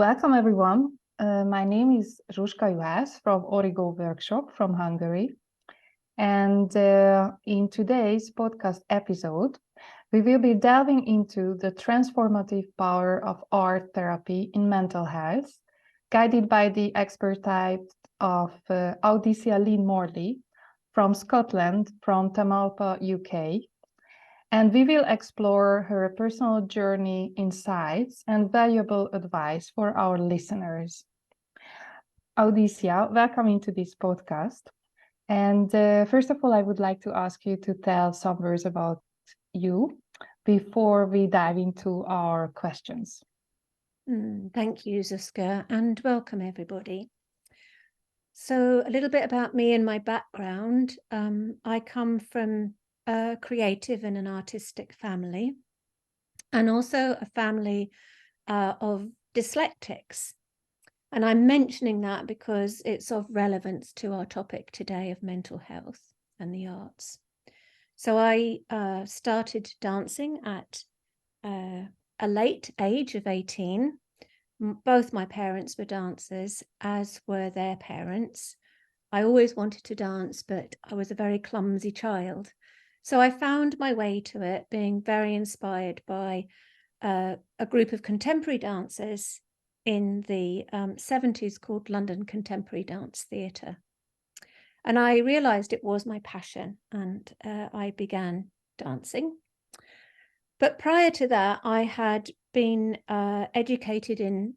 Welcome everyone. My name is Zsuzsa Juhász from Origo Workshop from Hungary. And in today's podcast episode, we will be delving into the transformative power of art therapy in mental health, guided by the expertise of Audicia Lynne Morley from Scotland, from Tamalpa, UK. And we will explore her personal journey, insights, and valuable advice for our listeners. Audicia, welcome into this podcast. And first of all, I would like to ask you to tell some words about you before we dive into our questions. Thank you, Zsuzsa, and welcome everybody. So a little bit about me and my background. I come from a creative and an artistic family, and also a family of dyslexics. And I'm mentioning that because it's of relevance to our topic today of mental health and the arts. So I started dancing at a late age of 18. Both my parents were dancers, as were their parents. I always wanted to dance, but I was a very clumsy child. So I found my way to it, being very inspired by a group of contemporary dancers in the 70s called London Contemporary Dance Theatre. And I realized it was my passion, and I began dancing. But prior to that, I had been educated in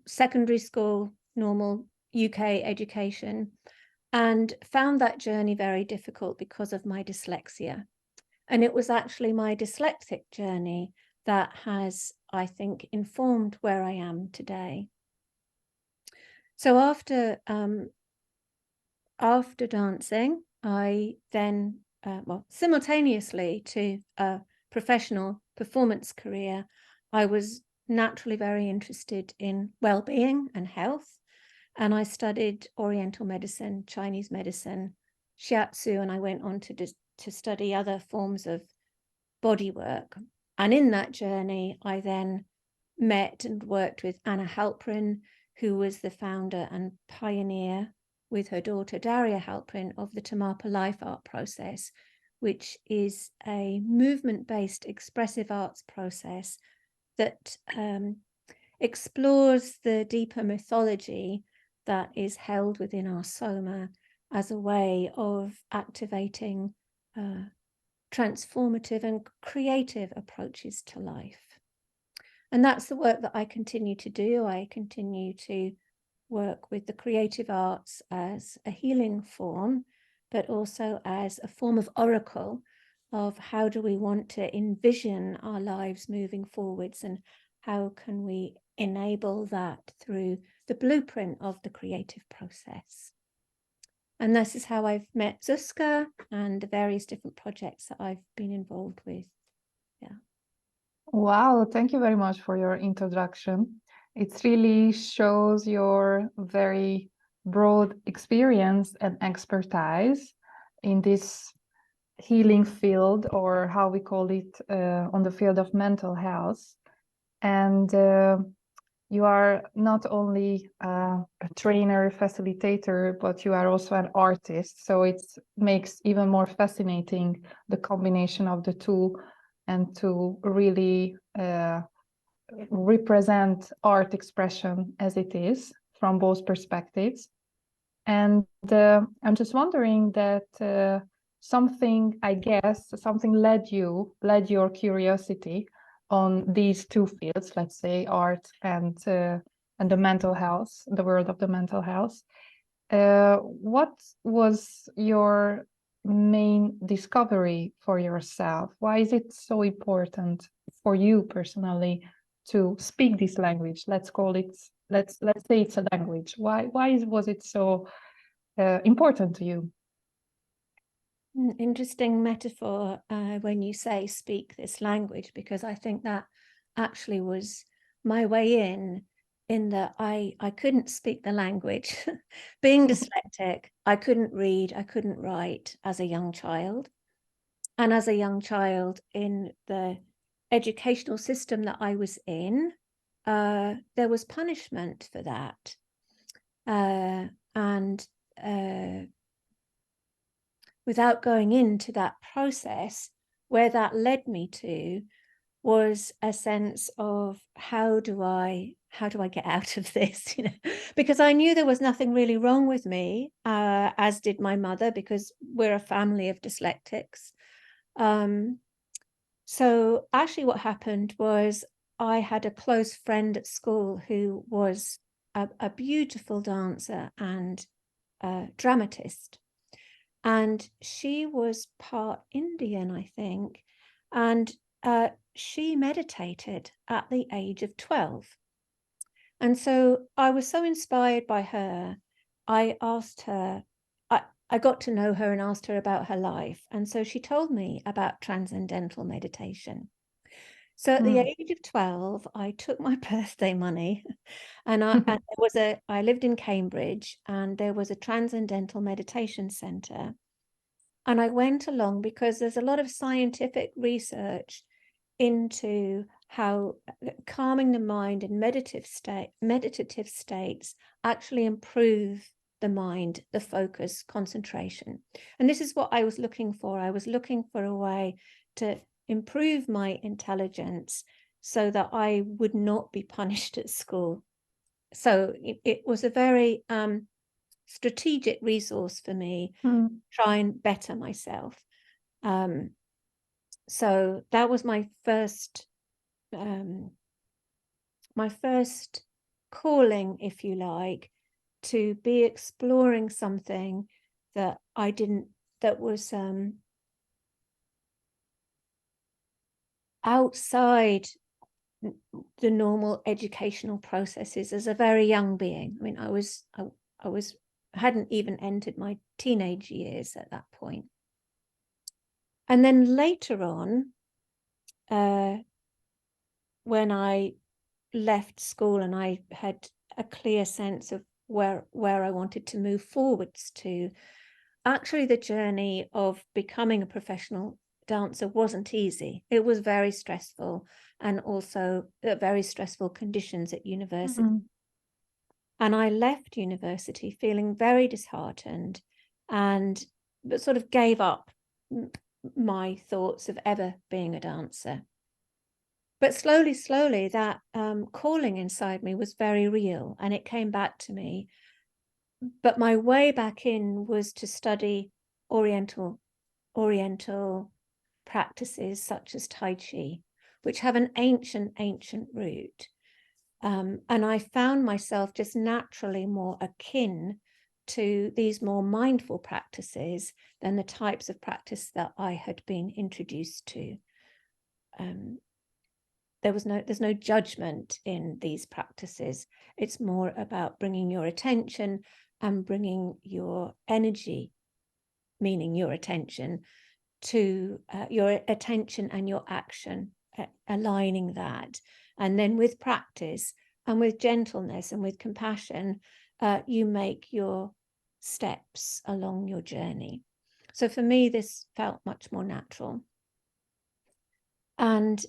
secondary school, normal UK education, and found that journey very difficult because of my dyslexia. And it was actually my dyslexic journey that has, I think, informed where I am today. So after dancing, I then, simultaneously to a professional performance career, I was naturally very interested in well-being and health. And I studied Oriental medicine, Chinese medicine, shiatsu, and I went on to study other forms of body work. And in that journey, I then met and worked with Anna Halprin, who was the founder and pioneer with her daughter Daria Halprin of the Tamarpa Life Art process, which is a movement-based expressive arts process that explores the deeper mythology that is held within our soma as a way of activating transformative and creative approaches to life. And that's the work that I continue to do. I continue to work with the creative arts as a healing form, but also as a form of oracle of how do we want to envision our lives moving forwards, and how can we enable that through the blueprint of the creative process. And this is how I've met Zsuzsa and the various different projects that I've been involved with. Yeah. Wow, thank you very much for your introduction. It really shows your very broad experience and expertise in this healing field, or how we call it on the field of mental health. And you are not only a trainer, facilitator, but you are also an artist. So it makes even more fascinating the combination of the two, and to really represent art expression as it is from both perspectives. And I'm just wondering that something led your curiosity on these two fields, let's say art and the mental health, the world of the mental health. What was your main discovery for yourself? Why is it so important for you personally to speak this language? Let's say it's a language. Why was it so important to you? Interesting metaphor when you say speak this language, because I think that actually was my way in that I couldn't speak the language. Being dyslexic, I couldn't read, I couldn't write as a young child. And as a young child in the educational system that I was in, there was punishment for that. And without going into that process, where that led me to was a sense of how do I get out of this, because I knew there was nothing really wrong with me, as did my mother, because we're a family of dyslexics. So actually what happened was I had a close friend at school who was a beautiful dancer and dramatist. And she was part Indian, I think. And she meditated at the age of 12. And so I was so inspired by her. I asked her, I got to know her and asked her about her life. And so she told me about transcendental meditation. So at the age of 12, I took my birthday money and I lived in Cambridge, and there was a transcendental meditation center. And I went along because there's a lot of scientific research into how calming the mind and meditative states actually improve the mind, the focus, concentration. And this is what I was looking for. I was looking for a way to improve my intelligence so that I would not be punished at school. So it was a very strategic resource for me, try and better myself. So that was my first calling, if you like, to be exploring something that was outside the normal educational processes as a very young being. I mean, I hadn't even entered my teenage years at that point. And then later on, when I left school and I had a clear sense of where I wanted to move forwards to, actually the journey of becoming a professional dancer wasn't easy. It was very stressful, and also very stressful conditions at university. And I left university feeling very disheartened, and sort of gave up my thoughts of ever being a dancer. But slowly, that calling inside me was very real, and it came back to me. But my way back in was to study Oriental practices such as Tai Chi, which have an ancient root. And I found myself just naturally more akin to these more mindful practices than the types of practice that I had been introduced to. There's no judgment in these practices. It's more about bringing your attention and bringing your energy, meaning your attention, to your attention and your action, aligning that. And then with practice and with gentleness and with compassion, you make your steps along your journey. So for me, this felt much more natural. And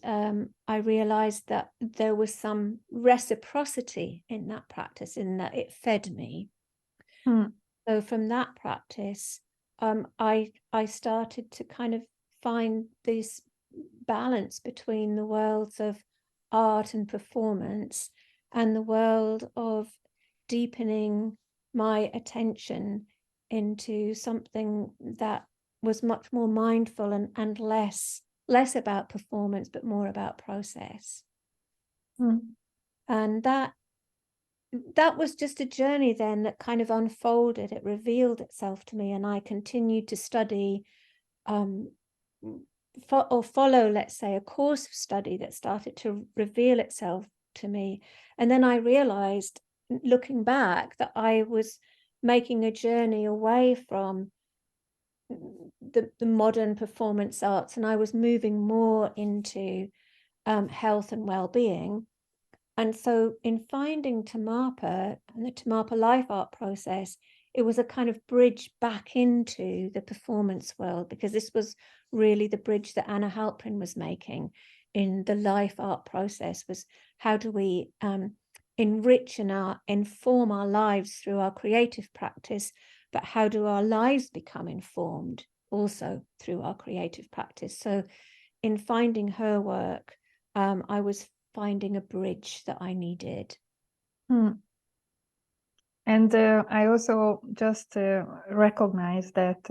I realized that there was some reciprocity in that practice, in that it fed me. So from that practice, I started to kind of find this balance between the worlds of art and performance and the world of deepening my attention into something that was much more mindful and less about performance, but more about process. And that was just a journey then that kind of unfolded. It revealed itself to me, and I continued to study follow, let's say, a course of study that started to reveal itself to me. And then I realized, looking back, that I was making a journey away from the modern performance arts, and I was moving more into health and well-being. And so in finding Tamapa and the Tamapa life art process, it was a kind of bridge back into the performance world, because this was really the bridge that Anna Halprin was making. in the life art process was, how do we enrich and inform our lives through our creative practice, but how do our lives become informed also through our creative practice? So in finding her work, I was finding a bridge that I needed. And I also just recognize that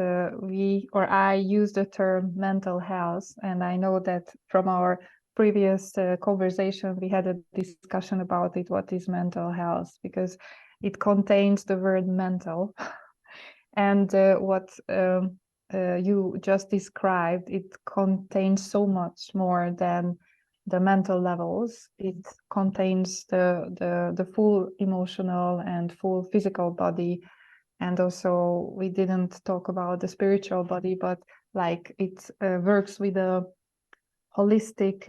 I use the term mental health, and I know that from our previous conversation we had a discussion about it. What is mental health? Because it contains the word mental, and what you just described, it contains so much more than the mental levels. It contains the full emotional and full physical body, and also we didn't talk about the spiritual body, but like it works with a holistic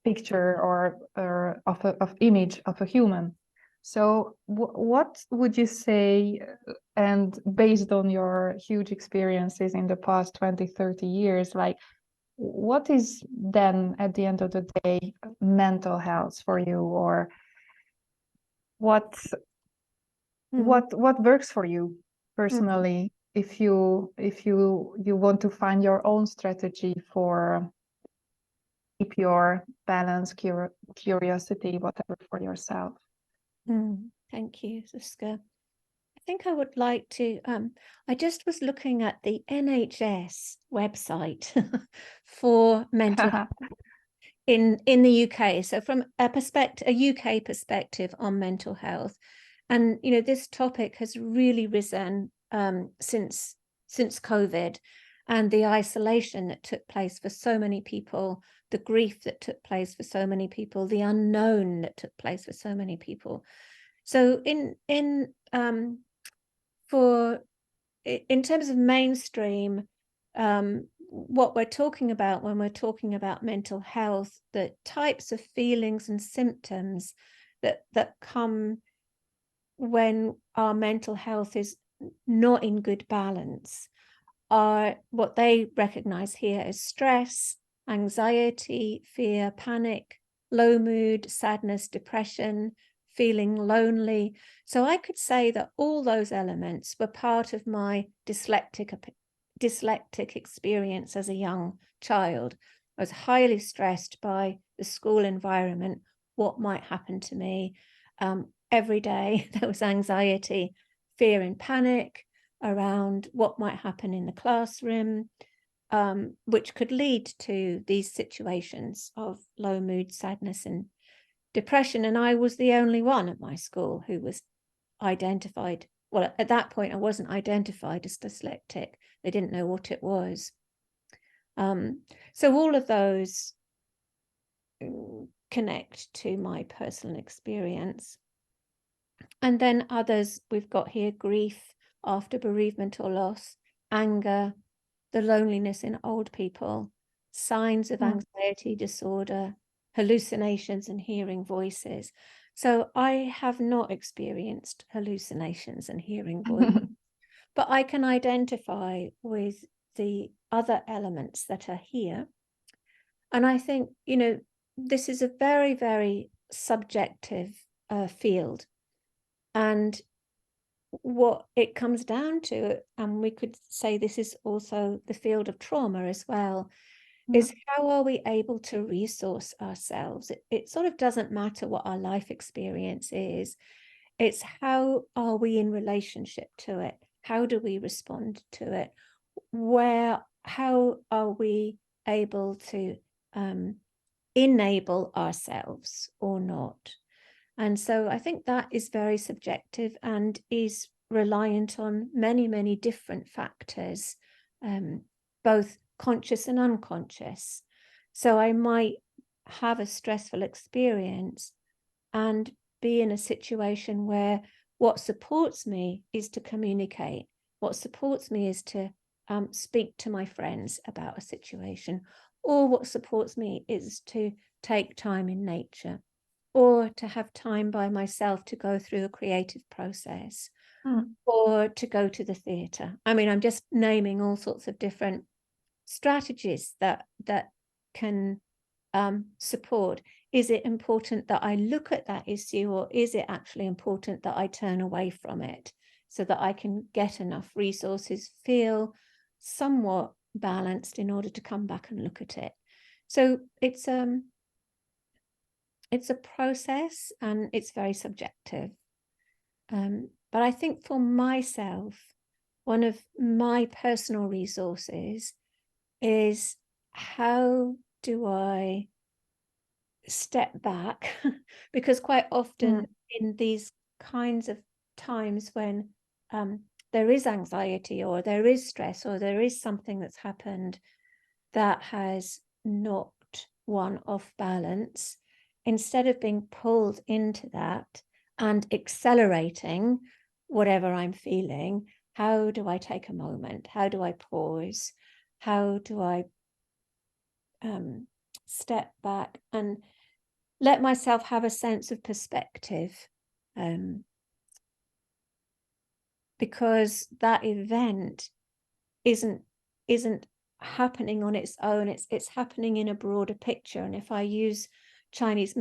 picture or of image of a human. So what would you say, and based on your huge experiences in the past 20-30 years, like what is then at the end of the day mental health for you, or what works for you personally, if you want to find your own strategy for keep your balance, curiosity, whatever, for yourself? Thank you, Zuzka. I think I would like to, I just was looking at the NHS website for mental health in the UK. So from a UK perspective on mental health. And, you know, this topic has really risen since COVID, and the isolation that took place for so many people, the grief that took place for so many people, the unknown that took place for so many people. So in terms of mainstream, what we're talking about when we're talking about mental health, the types of feelings and symptoms that come when our mental health is not in good balance are what they recognize here as stress, anxiety, fear, panic, low mood, sadness, depression, feeling lonely. So I could say that all those elements were part of my dyslexic experience as a young child. I was highly stressed by the school environment, what might happen to me. Every day there was anxiety, fear and panic around what might happen in the classroom, which could lead to these situations of low mood, sadness and depression. And I was the only one at my school who was identified. Well, at that point, I wasn't identified as dyslexic. They didn't know what it was. So all of those connect to my personal experience. And then others we've got here: grief after bereavement or loss, anger, the loneliness in old people, signs of anxiety disorder, hallucinations and hearing voices. So I have not experienced hallucinations and hearing voices, but I can identify with the other elements that are here. And I think, you know, this is a very, very subjective field. And what it comes down to, and we could say this is also the field of trauma as well, is how are we able to resource ourselves? It sort of doesn't matter what our life experience is. It's how are we in relationship to it? How do we respond to it? How are we able to enable ourselves or not? And so I think that is very subjective and is reliant on many, many different factors, both conscious and unconscious. So I might have a stressful experience and be in a situation where what supports me is to communicate. What supports me is to speak to my friends about a situation, or what supports me is to take time in nature, or to have time by myself to go through a creative process, or to go to the theatre. I mean, I'm just naming all sorts of different strategies that can support? Is it important that I look at that issue, or is it actually important that I turn away from it so that I can get enough resources, feel somewhat balanced in order to come back and look at it? So it's a process, and it's very subjective. But I think for myself, one of my personal resources is, how do I step back? Because quite often in these kinds of times when there is anxiety, or there is stress, or there is something that's happened that has knocked one off balance, instead of being pulled into that and accelerating whatever I'm feeling, how do I take a moment? How do I pause? How do I step back and let myself have a sense of perspective? Because that event isn't happening on its own. It's happening in a broader picture. And if I use Chinese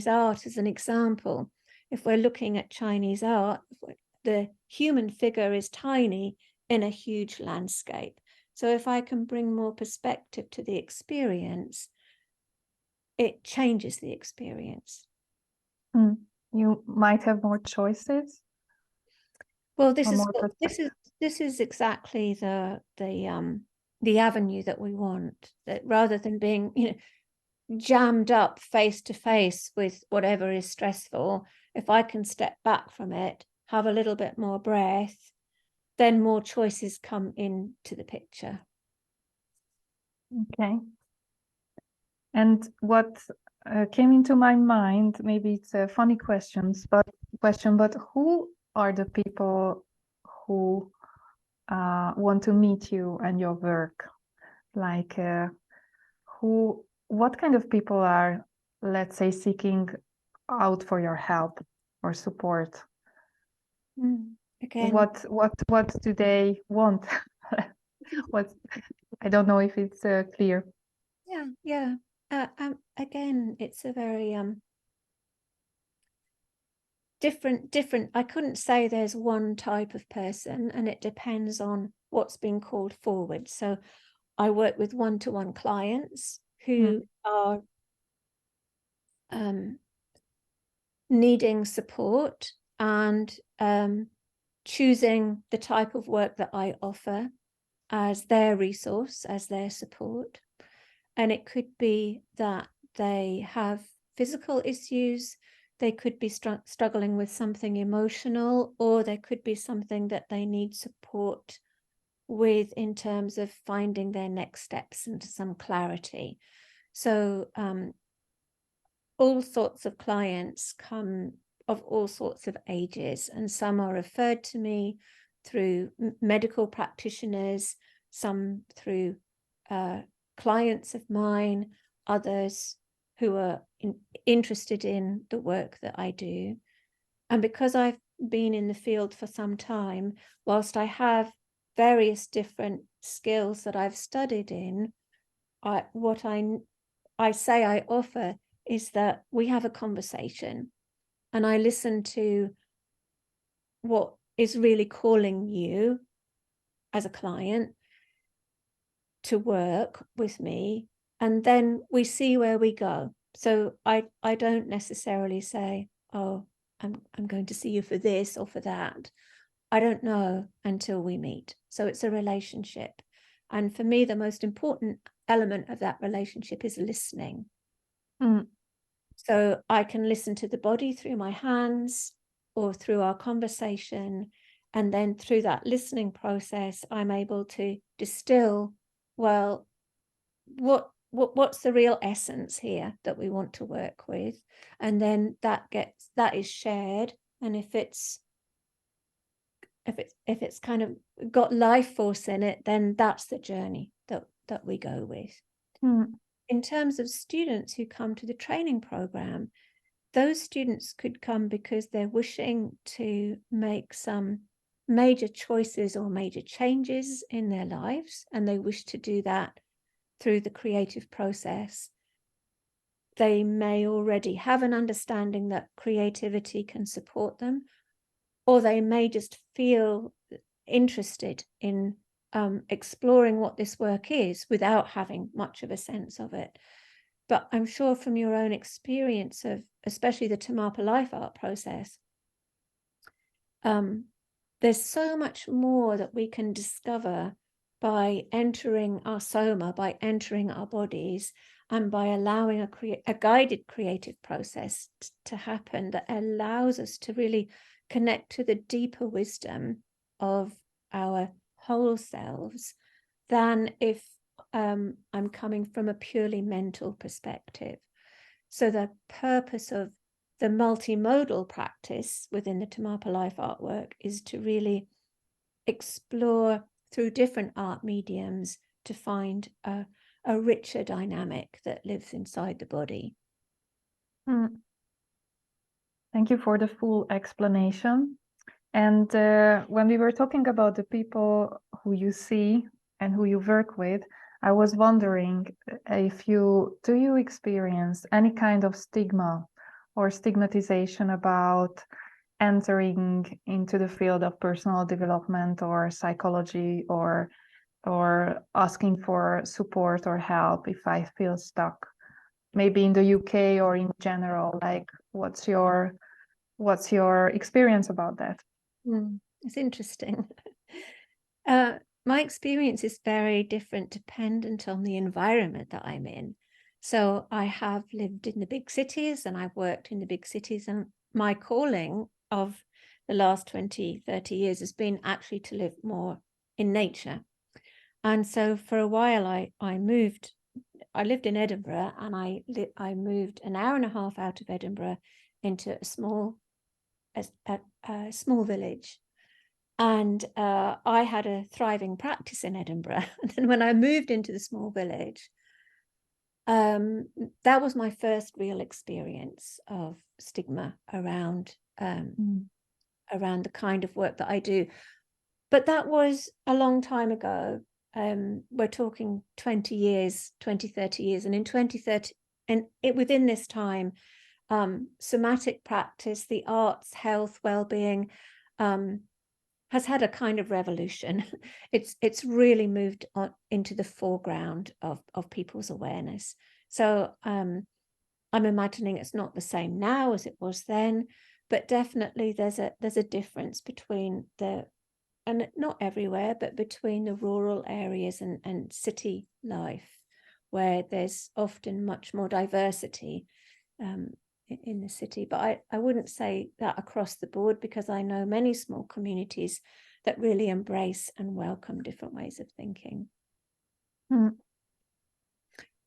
art as an example, if we're looking at Chinese art, the human figure is tiny in a huge landscape. So if I can bring more perspective to the experience, it changes the experience. You might have more choices. Well, this is exactly the avenue that we want. That rather than being, jammed up face to face with whatever is stressful, if I can step back from it, have a little bit more breath, then more choices come into the picture. Okay. And what came into my mind, maybe it's a funny question, but who are the people who want to meet you and your work? Like, what kind of people are, let's say, seeking out for your help or support? Again, what do they want? I don't know if it's clear. Yeah. Again, it's a very different. I couldn't say there's one type of person, and it depends on what's being called forward. So I work with one-to-one clients who are needing support and choosing the type of work that I offer as their resource, as their support. And it could be that they have physical issues, they could be struggling with something emotional, or there could be something that they need support with in terms of finding their next steps into some clarity. So all sorts of clients come of all sorts of ages, and some are referred to me through medical practitioners, some through clients of mine, others who are interested in the work that I do. And because I've been in the field for some time, whilst I have various different skills that I've studied in, what I say I offer is that we have a conversation, and I listen to what is really calling you as a client to work with me, and then we see where we go. So I don't necessarily say, oh, I'm going to see you for this or for that. I don't know until we meet. So it's a relationship. And for me, the most important element of that relationship is listening. So I can listen to the body through my hands or through our conversation. And then through that listening process, I'm able to distill, well, what's the real essence here that we want to work with? And then that is shared. And if it's kind of got life force in it, then that's the journey that we go with. In terms of students who come to the training program, those students could come because they're wishing to make some major choices or major changes in their lives, and they wish to do that through the creative process, they may already have an understanding that creativity can support them, or they may just feel interested in exploring what this work is without having much of a sense of it. But I'm sure from your own experience of especially the Tamapa Life Art process, there's so much more that we can discover by entering our soma, by entering our bodies, and by allowing a guided creative process to happen that allows us to really connect to the deeper wisdom of our whole selves than if I'm coming from a purely mental perspective. So the purpose of the multimodal practice within the Tamapa Life artwork is to really explore through different art mediums to find a richer dynamic that lives inside the body. Thank you for the full explanation. And when we were talking about the people who you see and who you work with, I was wondering if do you experience any kind of stigma or stigmatization about entering into the field of personal development or psychology, or asking for support or help if I feel stuck, maybe in the UK or in general? Like, what's your experience about that? It's interesting. My experience is very different dependent on the environment that I'm in. So I have lived in the big cities and I've worked in the big cities, and my calling of the last 20, 30 years has been actually to live more in nature. And so for a while I lived in Edinburgh, and I moved an hour and a half out of Edinburgh into a small village. And I had a thriving practice in Edinburgh. And then when I moved into the small village, that was my first real experience of stigma around the kind of work that I do. But that was a long time ago. We're talking 20 years, 20, 30 years. And in 2030, within this time, somatic practice, the arts, health, well-being, has had a kind of revolution. It's really moved on into the foreground of people's awareness. So I'm imagining it's not the same now as it was then, but definitely there's a difference between and not everywhere, but between the rural areas and city life, where there's often much more diversity in the city. But I wouldn't say that across the board, because I know many small communities that really embrace and welcome different ways of thinking.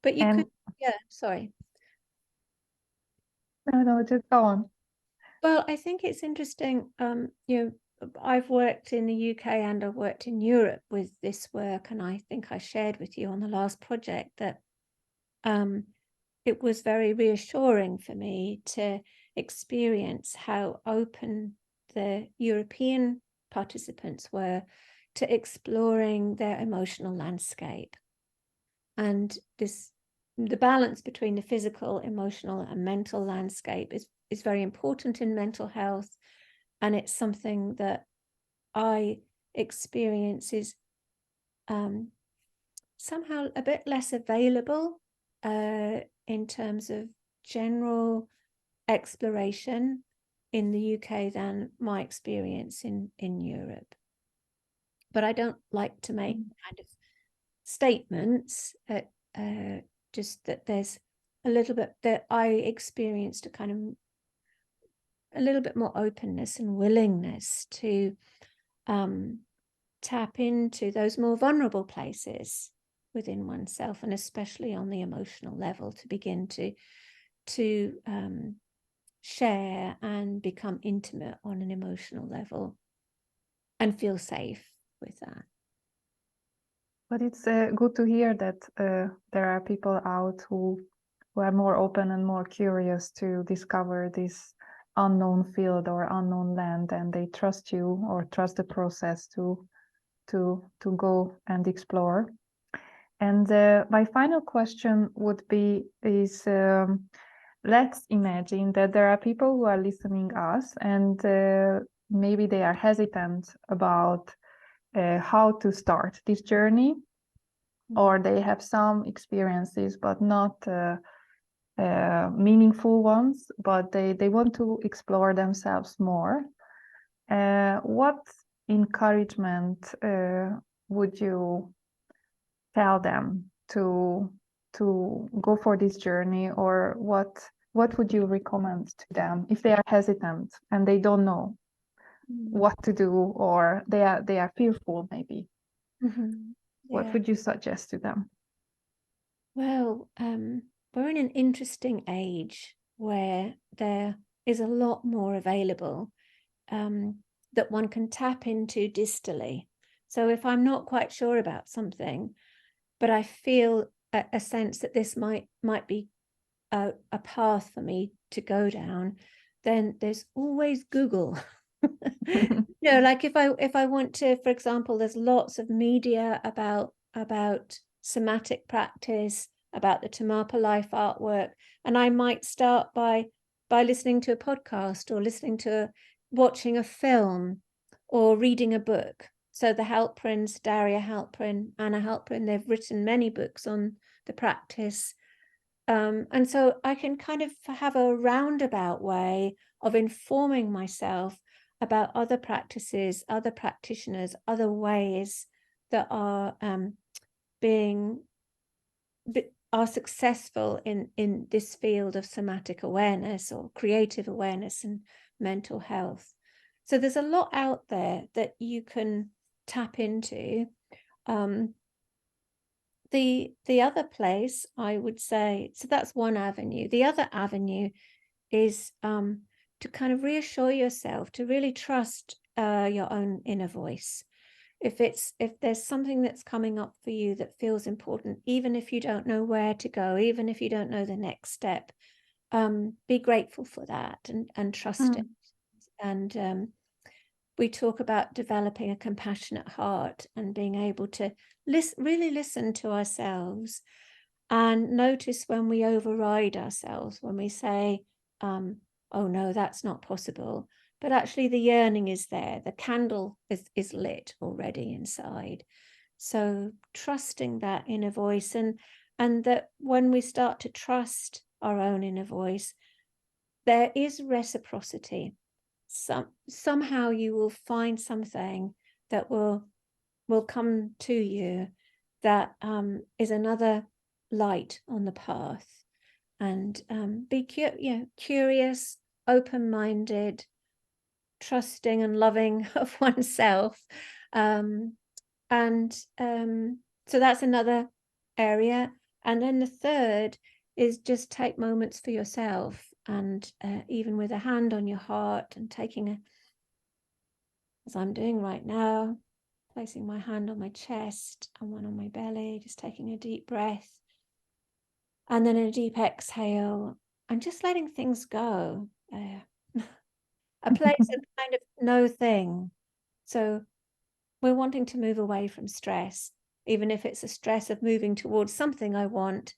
But you could, sorry. No, just go on. Well, I think it's interesting. I've worked in the UK and I've worked in Europe with this work, and I think I shared with you on the last project that it was very reassuring for me to experience how open the European participants were to exploring their emotional landscape. And the balance between the physical, emotional, and mental landscape is very important in mental health. And it's something that I experience is somehow a bit less available in terms of general exploration in the UK than my experience in Europe. But I don't like to make kind of statements, just that there's a little bit that I experienced a kind of a little bit more openness and willingness to tap into those more vulnerable places within oneself, and especially on the emotional level, to begin to share and become intimate on an emotional level and feel safe with that. But it's good to hear that there are people out who are more open and more curious to discover this unknown field or unknown land, and they trust you or trust the process to go and explore. And my final question would be is, let's imagine that there are people who are listening us and maybe they are hesitant about how to start this journey, or they have some experiences but not meaningful ones, but they want to explore themselves more. What encouragement would you tell them to go for this journey, or what would you recommend to them if they are hesitant and they don't know what to do, or they are fearful maybe? What would you suggest to them? Well, we're in an interesting age where there is a lot more available that one can tap into distally. So if I'm not quite sure about something, but I feel a sense that this might be a path for me to go down, then there's always Google. Like if I want to, for example, there's lots of media about somatic practice, about the Tamapa life artwork, and I might start by listening to a podcast, or watching a film, or reading a book. So the Halprins, Daria Halprin, Anna Halprin, they've written many books on the practice. And so I can kind of have a roundabout way of informing myself about other practices, other practitioners, other ways that are successful in this field of somatic awareness or creative awareness and mental health. So there's a lot out there that you can tap into. The other place, I would say, so that's one avenue. The other avenue is to kind of reassure yourself, to really trust your own inner voice. If there's something that's coming up for you that feels important, even if you don't know where to go, even if you don't know the next step, be grateful for that and trust it. And we talk about developing a compassionate heart and being able to really listen to ourselves and notice when we override ourselves, when we say, oh no, that's not possible. But actually the yearning is there. The candle is lit already inside. So trusting that inner voice, and that when we start to trust our own inner voice, there is reciprocity. Somehow you will find something that will come to you that is another light on the path. And be curious, open-minded, trusting and loving of oneself. So that's another area. And then the third is just take moments for yourself, and even with a hand on your heart and taking as I'm doing right now, placing my hand on my chest and one on my belly, just taking a deep breath, and then a deep exhale, and just letting things go. A place of kind of no thing. So we're wanting to move away from stress, even if it's a stress of moving towards something I want.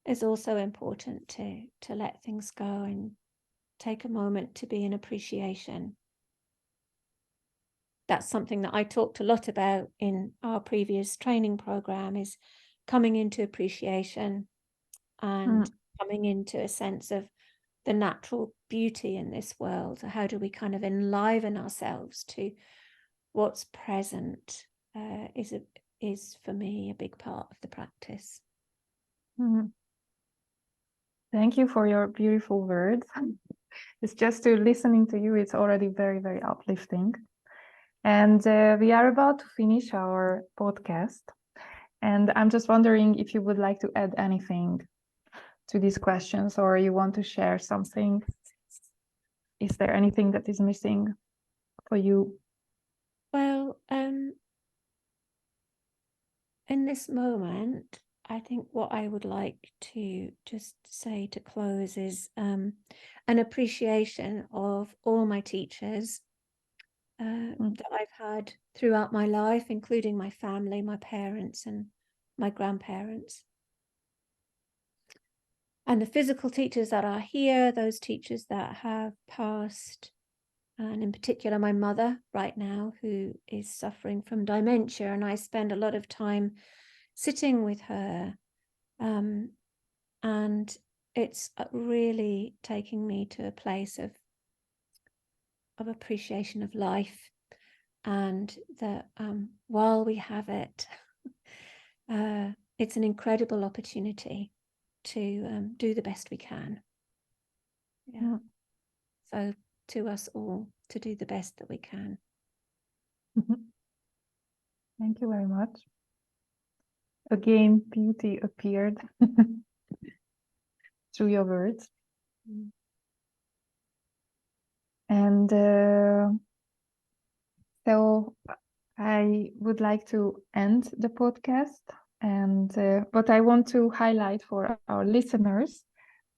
It's also important to let things go and take a moment to be in appreciation. That's something that I talked a lot about in our previous training program, is coming into appreciation and coming into a sense of the natural beauty in this world. So how do we kind of enliven ourselves to what's present is for me a big part of the practice. Thank you for your beautiful words. It's just to listening to you, it's already very, very uplifting. And we are about to finish our podcast. And I'm just wondering if you would like to add anything to these questions, or you want to share something. Is there anything that is missing for you? Well, in this moment, I think what I would like to just say to close is an appreciation of all my teachers that I've had throughout my life, including my family, my parents, and my grandparents. And the physical teachers that are here, those teachers that have passed, and in particular my mother right now, who is suffering from dementia, and I spend a lot of time sitting with her, and it's really taking me to a place of appreciation of life, and that while we have it, it's an incredible opportunity to do the best we can. Yeah. So to us all, to do the best that we can. Thank you very much. Again, beauty appeared through your words. And so I would like to end the podcast, and but I want to highlight for our listeners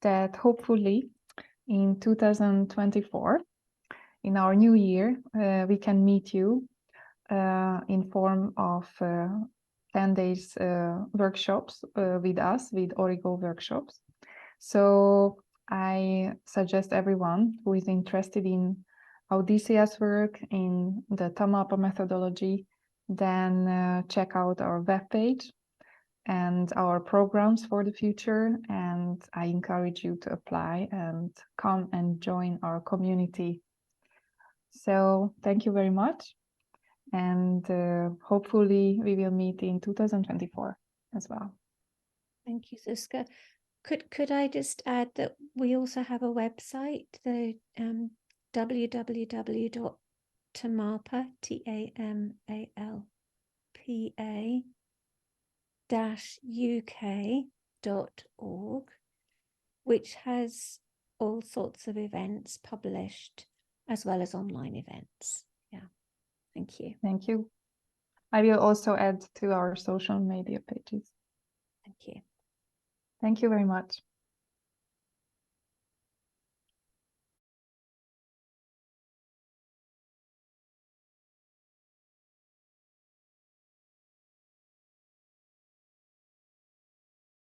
that hopefully in 2024, in our new year, we can meet you in form of 10 days workshops with us, with Origo workshops. So I suggest everyone who is interested in Audicia's work, in the Tamapa methodology, then check out our webpage and our programs for the future. And I encourage you to apply and come and join our community. So thank you very much. And hopefully we will meet in 2024 as well. Thank you, Zuzka. Could I just add that we also have a website, the www.tamalpa, tamalpa-uk.org, which has all sorts of events published as well as online events. Yeah, thank you. Thank you. I will also add to our social media pages. Thank you. Thank you very much.